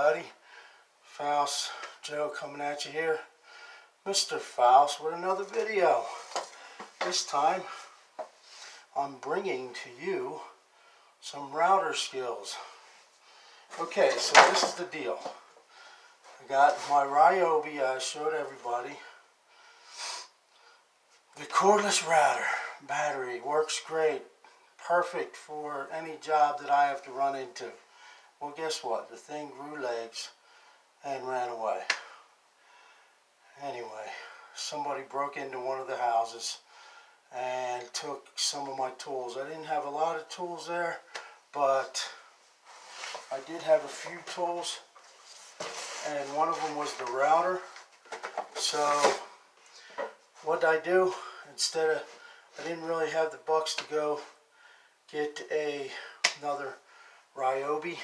everybody. Faust Joe coming at you here. Mr. Faust with another video. This time I'm bringing to you some router skills. Okay, so this is the deal. I got my Ryobi I showed everybody. The cordless router battery works great. Perfect for any job that I have to run into. Well, guess what? The thing grew legs and ran away. Anyway, somebody broke into one of the houses and took some of my tools. I didn't have a lot of tools there, but I did have a few tools, and one of them was the router. So what did I do? I didn't really have the bucks to go get another Ryobi.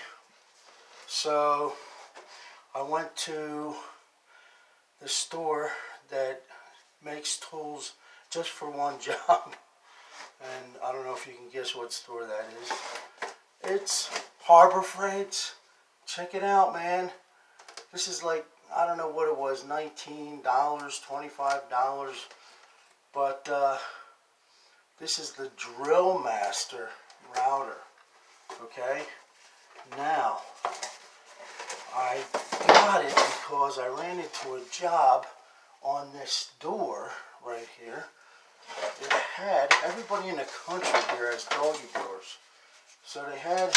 So I went to the store that makes tools just for one job. And I don't know if you can guess what store that is. It's Harbor Freight. Check it out, man. This is like, I don't know what it was, $19, $25. But this is the Drill Master router. Okay? Now, I got it because I ran into a job on this door right here. It had, everybody in the country here has doggy doors. So they had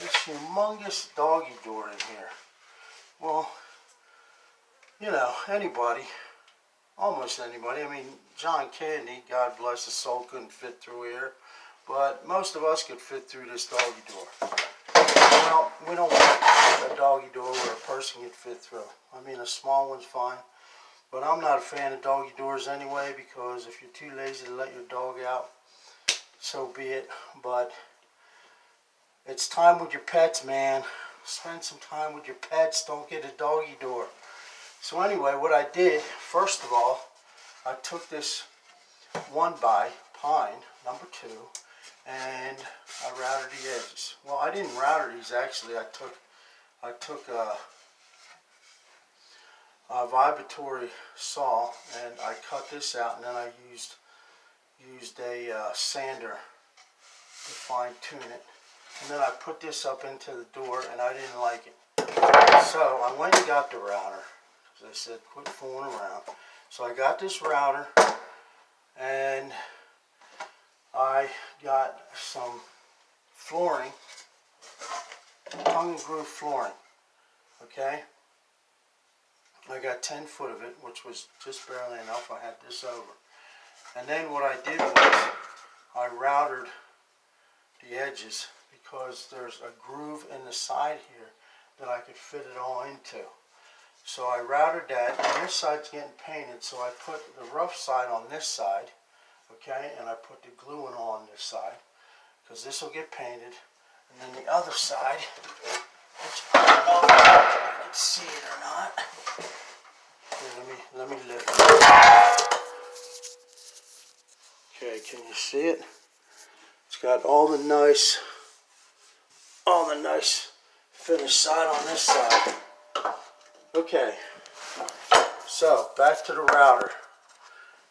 this humongous doggy door in here. Well, you know, anybody, almost anybody, I mean, John Candy, God bless his soul, couldn't fit through here. But most of us could fit through this doggy door. Well, we don't want a doggy door where a person can fit through. I mean, a small one's fine. But I'm not a fan of doggy doors anyway, because if you're too lazy to let your dog out, so be it. But it's time with your pets, man. Spend some time with your pets. Don't get a doggy door. So anyway, what I did, first of all, I took this 1x pine, number 2, and I routed the edges. Well, I didn't router these actually. I took a vibratory saw and I cut this out, and then I used a sander to fine tune it. And then I put this up into the door, and I didn't like it. So I went and got the router. As I said, quit fooling around. So I got this router, and I got some flooring, tongue and groove flooring, okay? I got 10 foot of it, which was just barely enough. I had this over. And then what I did was I routed the edges because there's a groove in the side here that I could fit it all into. So I routed that, and this side's getting painted, so I put the rough side on this side. Okay, and I put the glue in on this side because this will get painted, and then the other side, which I don't know if you can see it or not. Here, let me lift it. Okay, can you see it? It's got all the nice finished side on this side. Okay, so back to the router.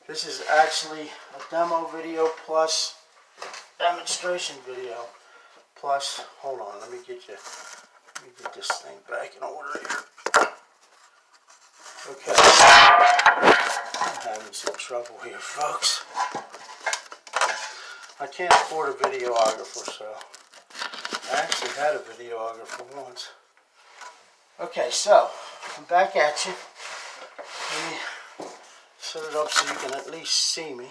This is actually a demo video plus demonstration video plus, hold on, let me get this thing back in order here. Okay, I'm having some trouble here, folks. I can't afford a videographer, so I actually had a videographer once. Okay, so I'm back at you. Let me set it up so you can at least see me.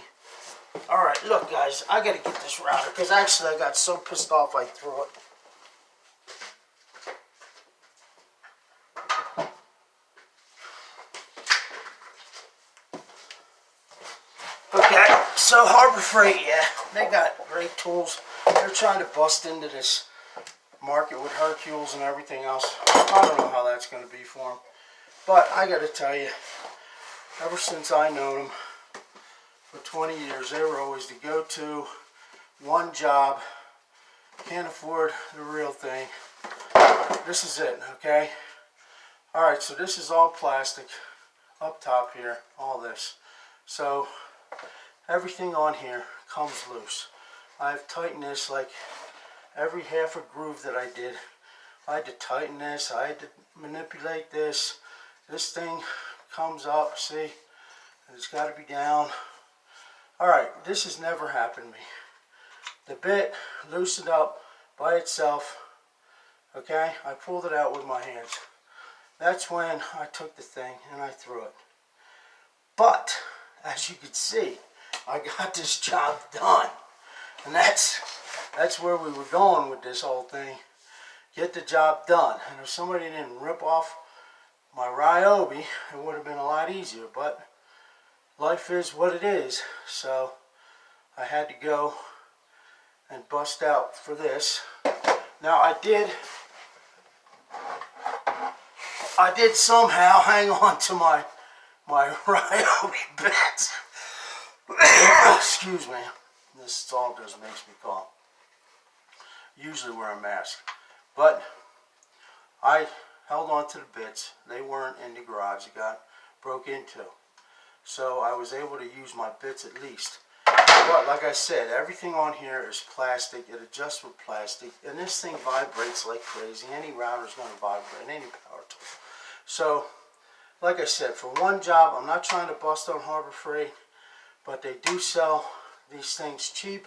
Alright, look guys, I gotta get this router because actually I got so pissed off I threw it. Okay, so Harbor Freight, yeah, they got great tools. They're trying to bust into this market with Hercules and everything else. I don't know how that's going to be for them. But I got to tell you, ever since I known them for 20 years, they were always the go-to, one job, can't afford the real thing. this is it, okay? Alright, so this is all plastic up top here, all this. So everything on here comes loose. I've tightened this like every half a groove that I did. I had to tighten this, I had to manipulate this. This thing comes up, see? It's got to be down. Alright, this has never happened to me. The bit loosened up by itself, okay? I pulled it out with my hands. That's when I took the thing and I threw it. But, as you can see, I got this job done. And that's where we were going with this whole thing. Get the job done. And if somebody didn't rip off my Ryobi, it would have been a lot easier. But life is what it is. So I had to go and bust out for this. Now I did somehow hang on to my Ryobi bits. Excuse me. This all does makes me cough. Usually wear a mask. But I held on to the bits. They weren't in the garage. It got broke into. So I was able to use my bits at least. But like I said, everything on here is plastic. It adjusts with plastic. And this thing vibrates like crazy. Any router is going to vibrate. Any power tool. So, like I said, for one job, I'm not trying to bust on Harbor Freight. But they do sell these things cheap.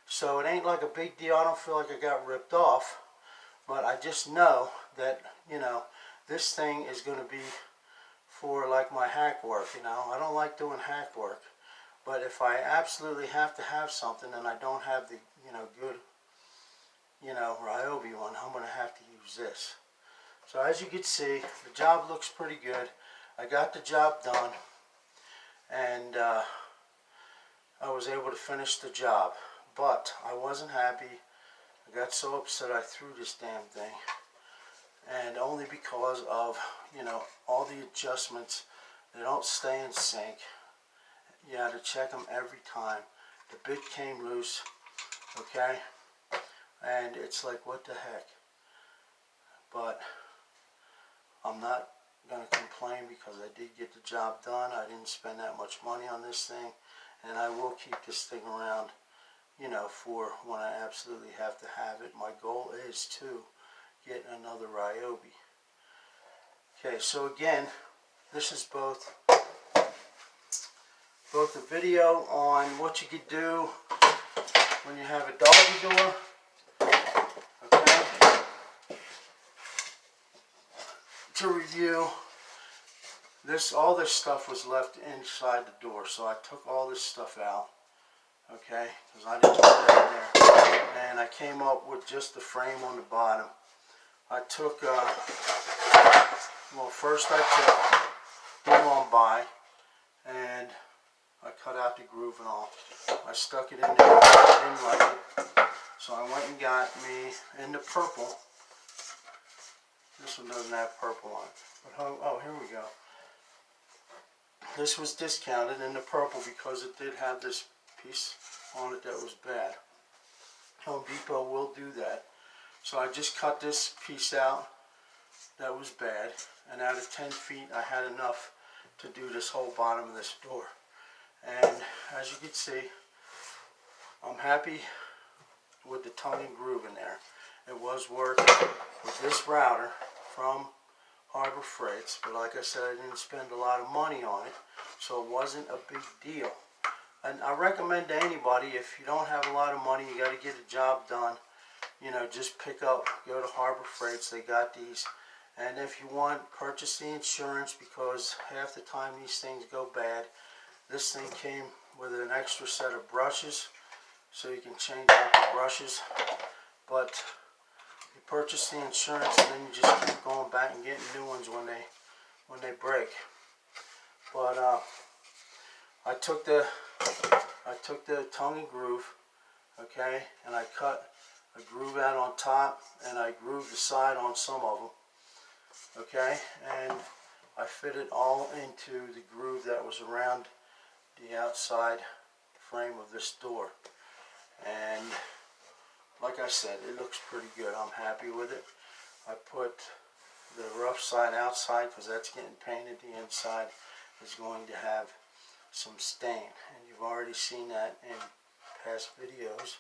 So it ain't like a big deal. I don't feel like I got ripped off. But I just know that, you know, this thing is going to be for like my hack work, you know. I don't like doing hack work. But if I absolutely have to have something and I don't have the, you know, good, you know, Ryobi one, I'm going to have to use this. So as you can see, the job looks pretty good. I got the job done. And I was able to finish the job. But I wasn't happy. I got so upset I threw this damn thing. And only because of, you know, all the adjustments. They don't stay in sync. You had to check them every time. The bit came loose, okay? And it's like, what the heck? But I'm not going to complain because I did get the job done. I didn't spend that much money on this thing. And I will keep this thing around, you know, for when I absolutely have to have it. My goal is to get another Ryobi. Okay, so again, this is both a video on what you could do when you have a doggy door. Okay. To review, all this stuff was left inside the door, so I took all this stuff out. Okay, because I didn't put that in there. And I came up with just the frame on the bottom. I took, well, first I took glue on by, and I cut out the groove and all. I stuck it in there. I didn't like it. So I went and got me in the purple. This one doesn't have purple on it. But oh, here we go. This was discounted in the purple because it did have this piece on it that was bad. Home Depot will do that. So I just cut this piece out that was bad. And out of 10 feet, I had enough to do this whole bottom of this door. And as you can see, I'm happy with the tongue and groove in there. It was work with this router from Harbor Freight, but like I said, I didn't spend a lot of money on it, so it wasn't a big deal. And I recommend to anybody, if you don't have a lot of money, you got to get a job done, you know, just go to Harbor Freight, they got these. And if you want, purchase the insurance, because half the time these things go bad. This thing came with an extra set of brushes, so you can change out the brushes. But you purchase the insurance, and then you just keep going back and getting new ones when they break. But I took the tongue and groove, okay, and I cut a groove out on top, and I grooved the side on some of them, okay, and I fit it all into the groove that was around the outside frame of this door. And like I said, it looks pretty good. I'm happy with it. I put the rough side outside because that's getting painted. The inside is going to have some stain, and you've already seen that in past videos.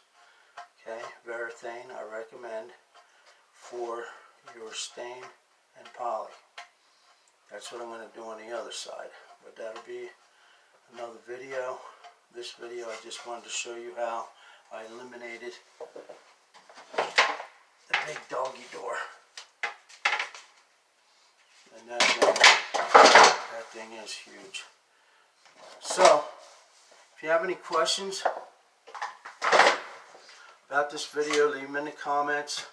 Okay, Varathane I recommend for your stain and poly. That's what I'm going to do on the other side, but that'll be another video. This video I just wanted to show you how I eliminated the big doggy door. And that thing is huge. So, if you have any questions about this video, leave them in the comments.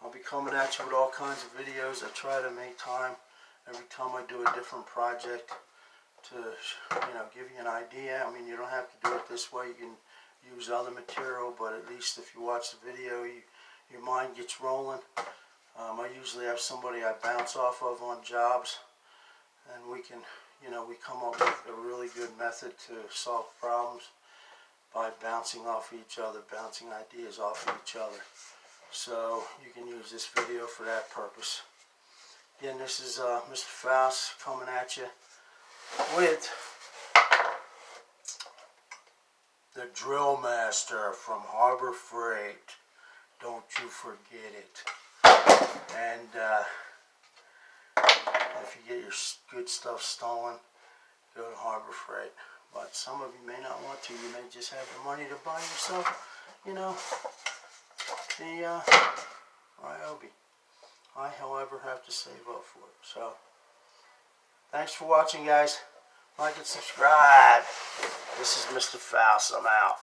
I'll be coming at you with all kinds of videos. I try to make time every time I do a different project to, give you an idea. I mean, you don't have to do it this way. You can use other material, but at least if you watch the video, your mind gets rolling. I usually have somebody I bounce off of on jobs, and we can, we come up with a really good method to solve problems by bouncing off each other, bouncing ideas off each other. So you can use this video for that purpose. Again, this is Mr. Faust coming at you with the Drill Master from Harbor Freight. Don't you forget it. And if you get your good stuff stolen, go to Harbor Freight. But some of you may not want to. You may just have the money to buy yourself, the Ryobi. I, however, have to save up for it. So, thanks for watching, guys. Like and subscribe. This is Mr. Faust. I'm out.